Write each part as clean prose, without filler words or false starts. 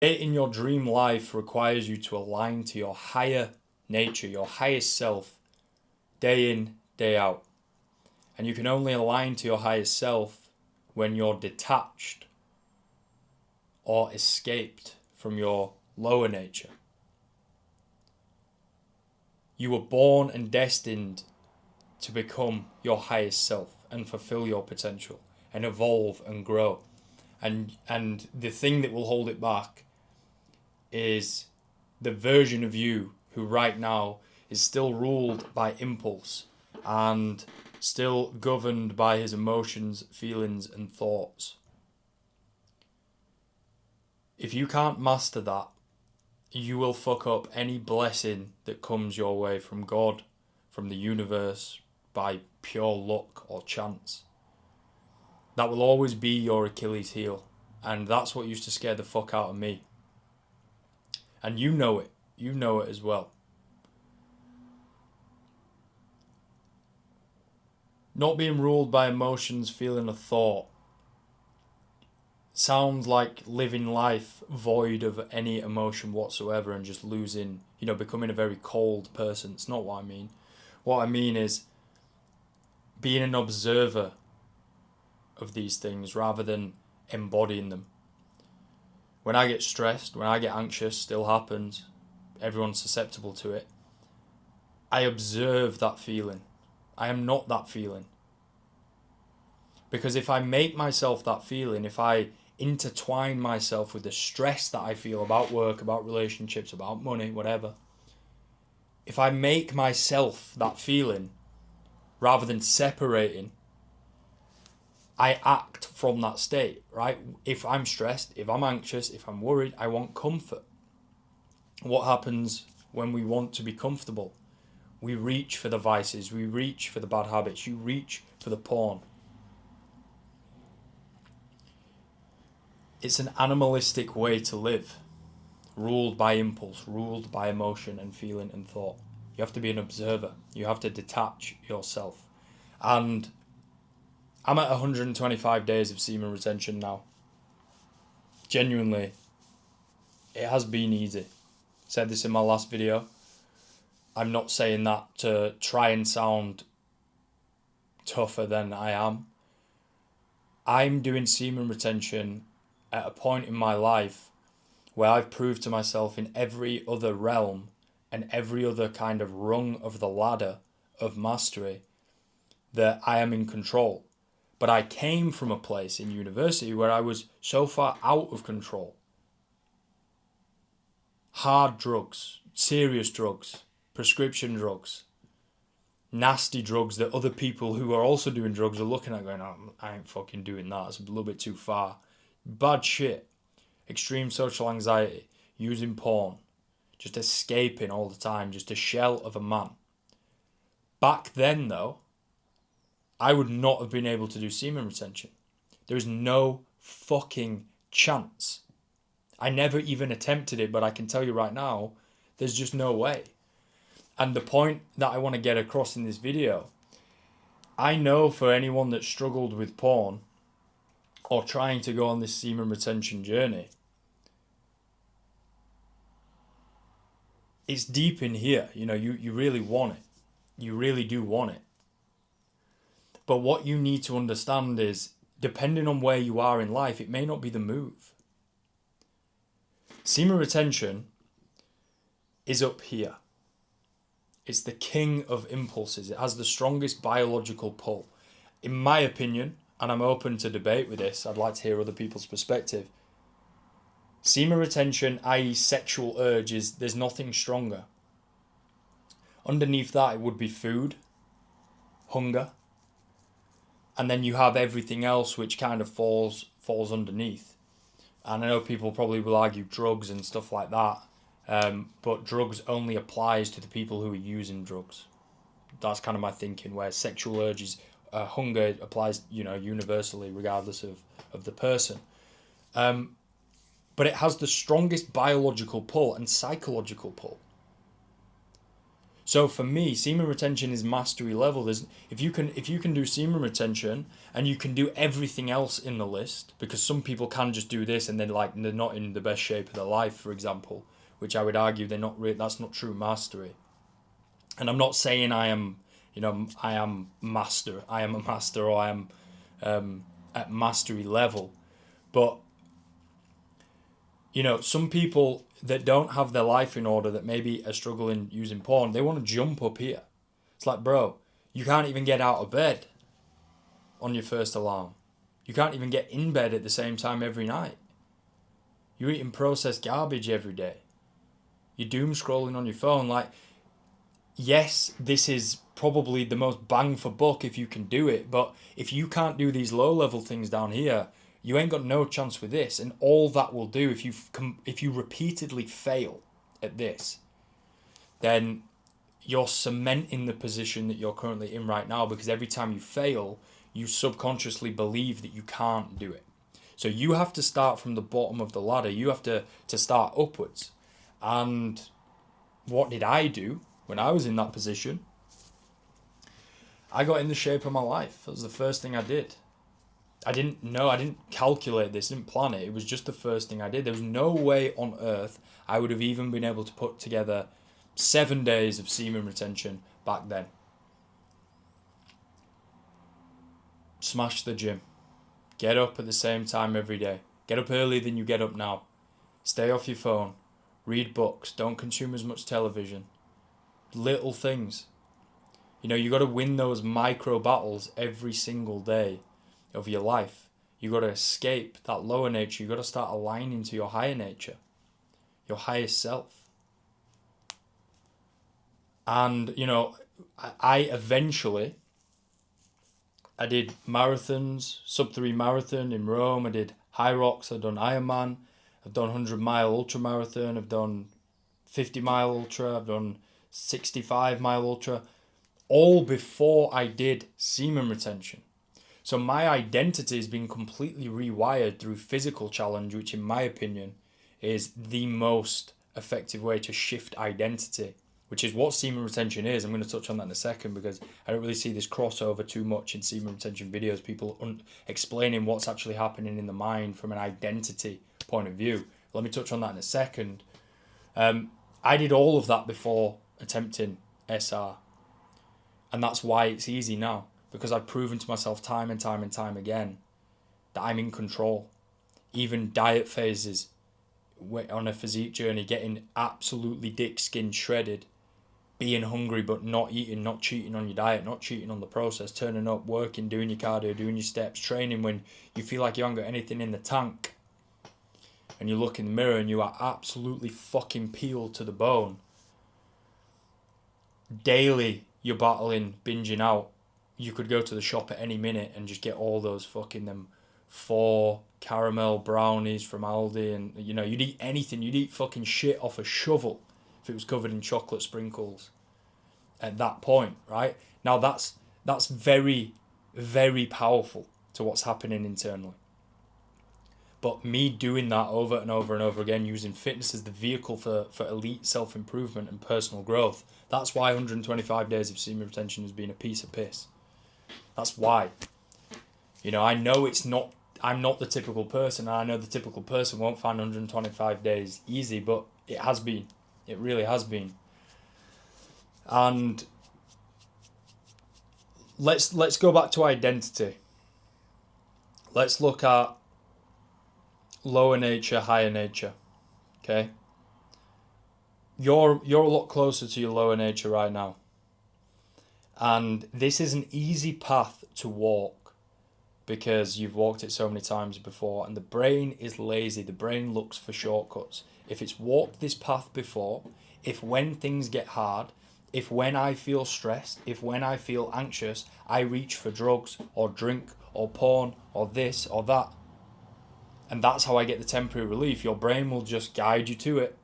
Creating your dream life requires you to align to your higher nature, your highest self, day in, day out. And you can only align to your highest self when you're detached or escaped from your lower nature. You were born and destined to become your highest self and fulfill your potential and evolve and grow. And the thing that will hold it back is the version of you who right now is still ruled by impulse and still governed by his emotions, feelings, and thoughts. If you can't master that, you will fuck up any blessing that comes your way from God, from the universe, by pure luck or chance. That will always be your Achilles heel. And that's what used to scare the fuck out of me. And you know it. You know it as well. Not being ruled by emotions, feeling, or thought sounds like living life void of any emotion whatsoever and just losing, becoming a very cold person. It's not what I mean. What I mean is being an observer of these things rather than embodying them. When I get stressed, when I get anxious, still happens, everyone's susceptible to it. I observe that feeling. I am not that feeling. Because if I make myself that feeling, if I intertwine myself with the stress that I feel about work, about relationships, about money, whatever, if I make myself that feeling rather than separating, I act from that state, right? If I'm stressed, if I'm anxious, if I'm worried, I want comfort. What happens when we want to be comfortable? We reach for the vices, we reach for the bad habits, you reach for the porn. It's an animalistic way to live, ruled by impulse, ruled by emotion and feeling and thought. You have to be an observer. You have to detach yourself. And I'm at 125 days of semen retention now. Genuinely, it has been easy. Said this in my last video. I'm not saying that to try and sound tougher than I am. I'm doing semen retention at a point in my life where I've proved to myself in every other realm and every other kind of rung of the ladder of mastery that I am in control. But I came from a place in university where I was so far out of control. Hard drugs, serious drugs, prescription drugs, nasty drugs that other people who are also doing drugs are looking at going, oh, I ain't fucking doing that. It's a little bit too far. Bad shit. Extreme social anxiety. Using porn. Just escaping all the time. Just a shell of a man. Back then, though, I would not have been able to do semen retention. There is no fucking chance. I never even attempted it, but I can tell you right now, there's just no way. And the point that I want to get across in this video, I know for anyone that struggled with porn or trying to go on this semen retention journey, it's deep in here. You really want it. You really do want it. But what you need to understand is, depending on where you are in life, it may not be the move. Semen retention is up here. It's the king of impulses. It has the strongest biological pull. In my opinion, and I'm open to debate with this, I'd like to hear other people's perspective. Semen retention, i.e. sexual urges, there's nothing stronger. Underneath that, it would be food, hunger, and then you have everything else which kind of falls underneath. And I know people probably will argue drugs and stuff like that, but drugs only applies to the people who are using drugs. That's kind of my thinking, where sexual urges, hunger applies, universally regardless of the person. But it has the strongest biological pull and psychological pull. So for me, semen retention is mastery level. If you can do semen retention and you can do everything else in the list, because some people can just do this and they're not in the best shape of their life, for example, which I would argue that's not true mastery. And I'm not saying I am master. I am a master, or I am at mastery level, but some people that don't have their life in order, that maybe are struggling using porn, they want to jump up here. It's like, bro, you can't even get out of bed on your first alarm. You can't even get in bed at the same time every night. You're eating processed garbage every day. You're doom scrolling on your phone. Like, yes, this is probably the most bang for buck if you can do it, but if you can't do these low level things down here, you ain't got no chance with this. And all that will do, if you repeatedly fail at this, then you're cementing the position that you're currently in right now, because every time you fail, you subconsciously believe that you can't do it. So you have to start from the bottom of the ladder. You have to start upwards. And what did I do when I was in that position? I got in the shape of my life. That was the first thing I did. I didn't calculate this, didn't plan it. It was just the first thing I did. There was no way on earth I would have even been able to put together 7 days of semen retention back then. Smash the gym. Get up at the same time every day. Get up earlier than you get up now. Stay off your phone. Read books. Don't consume as much television. Little things. You got to win those micro battles every single day of your life. You got to escape that lower nature. You got to start aligning to your higher nature, your highest self. And I eventually, I did marathons, sub-3 marathon in Rome. I did high rocks. I've done Ironman. I've done 100-mile ultra marathon. I've done 50-mile ultra. I've done 65-mile ultra. All before I did semen retention. So my identity has been completely rewired through physical challenge, which in my opinion is the most effective way to shift identity, which is what semen retention is. I'm going to touch on that in a second, because I don't really see this crossover too much in semen retention videos, people explaining what's actually happening in the mind from an identity point of view. Let me touch on that in a second. I did all of that before attempting SR. And that's why it's easy now, because I've proven to myself time and time and time again that I'm in control. Even diet phases, on a physique journey, getting absolutely dick skin shredded, being hungry but not eating, not cheating on your diet, not cheating on the process, turning up, working, doing your cardio, doing your steps, training when you feel like you haven't got anything in the tank, and you look in the mirror and you are absolutely fucking peeled to the bone. Daily you're battling binging out. You could go to the shop at any minute and just get all those fucking them 4 caramel brownies from Aldi, and you'd eat anything. You'd eat fucking shit off a shovel if it was covered in chocolate sprinkles at that point, right? Now that's very, very powerful to what's happening internally. But me doing that over and over and over again, using fitness as the vehicle for elite self-improvement and personal growth, that's why 125 days of semen retention has been a piece of piss. That's why. I know I'm not the typical person, and I know the typical person won't find 125 days easy, but it has been. It really has been. And let's go back to identity. Let's look at lower nature, higher nature. Okay? You're a lot closer to your lower nature right now. And this is an easy path to walk because you've walked it so many times before, and the brain is lazy. The brain looks for shortcuts. If it's walked this path before, if when things get hard, if when I feel stressed, if when I feel anxious, I reach for drugs or drink or porn or this or that, and that's how I get the temporary relief, your brain will just guide you to it.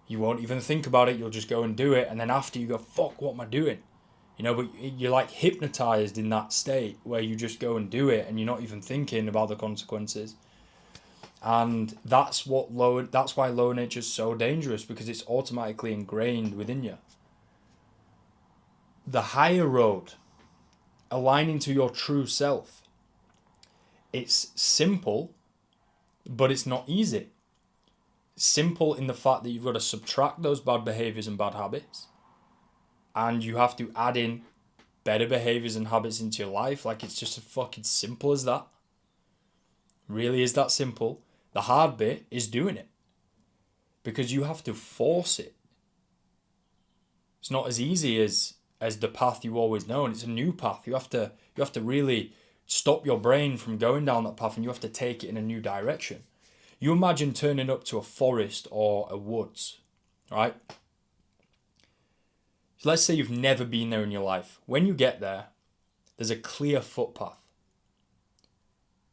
You won't even think about it, you'll just go and do it, and then after you go, fuck, what am I doing? But you're like hypnotized in that state where you just go and do it and you're not even thinking about the consequences. And that's why lower nature is so dangerous, because it's automatically ingrained within you. The higher road, aligning to your true self, it's simple, but it's not easy. Simple in the fact that you've got to subtract those bad behaviors and bad habits, and you have to add in better behaviors and habits into your life. Like, it's just as fucking simple as that. Really is that simple. The hard bit is doing it, because you have to force it. It's not as easy as the path you always know, and it's a new path. You have to really stop your brain from going down that path, and you have to take it in a new direction. You imagine turning up to a forest or a woods, right? So let's say you've never been there in your life. When you get there, there's a clear footpath.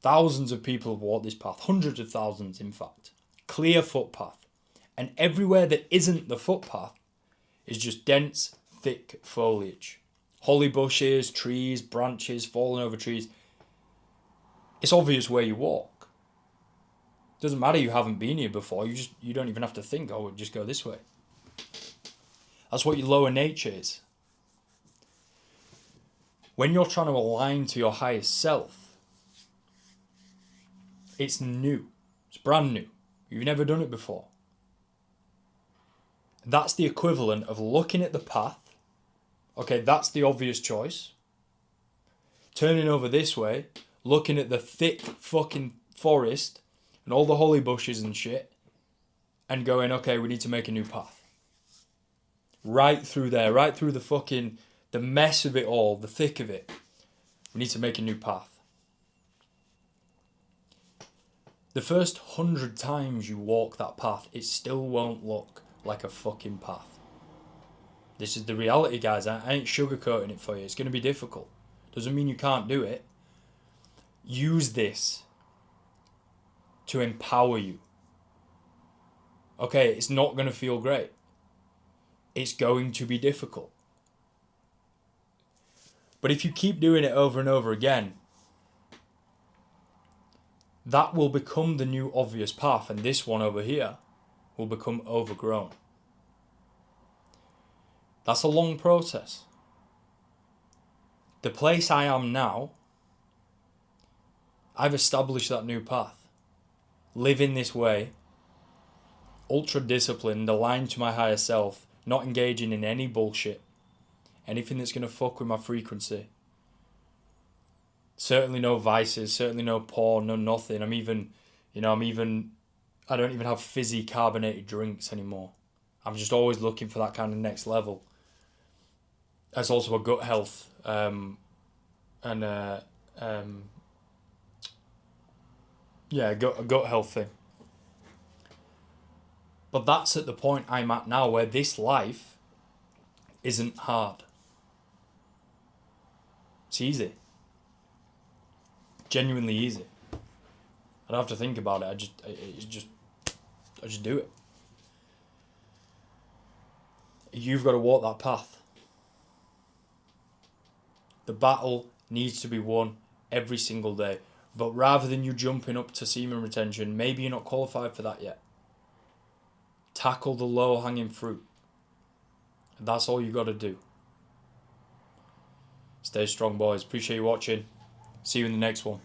Thousands of people have walked this path, hundreds of thousands in fact. Clear footpath. And everywhere that isn't the footpath is just dense, thick foliage. Holly bushes, trees, branches, falling over trees. It's obvious where you walk. Doesn't matter you haven't been here before, you don't even have to think, oh, just go this way. That's what your lower nature is. When you're trying to align to your highest self, it's new. It's brand new. You've never done it before. That's the equivalent of looking at the path. Okay, that's the obvious choice. Turning over this way, looking at the thick fucking forest and all the holly bushes and shit, and going, okay, we need to make a new path. Right through there, right through the mess of it all, the thick of it. We need to make a new path. The first 100 times you walk that path, it still won't look like a fucking path. This is the reality, guys. I ain't sugarcoating it for you. It's going to be difficult. Doesn't mean you can't do it. Use this to empower you. Okay, it's not going to feel great. It's going to be difficult. But if you keep doing it over and over again, that will become the new obvious path, and this one over here will become overgrown. That's a long process. The place I am now, I've established that new path. Living this way, ultra disciplined, aligned to my higher self, not engaging in any bullshit, anything that's going to fuck with my frequency. Certainly no vices, certainly no porn, no nothing. I don't even have fizzy carbonated drinks anymore. I'm just always looking for that kind of next level. That's also a gut health gut health thing. But that's at the point I'm at now, where this life isn't hard. It's easy. Genuinely easy. I don't have to think about it. I just do it. You've got to walk that path. The battle needs to be won every single day. But rather than you jumping up to semen retention, maybe you're not qualified for that yet. Tackle the low-hanging fruit. And that's all you got to do. Stay strong, boys. Appreciate you watching. See you in the next one.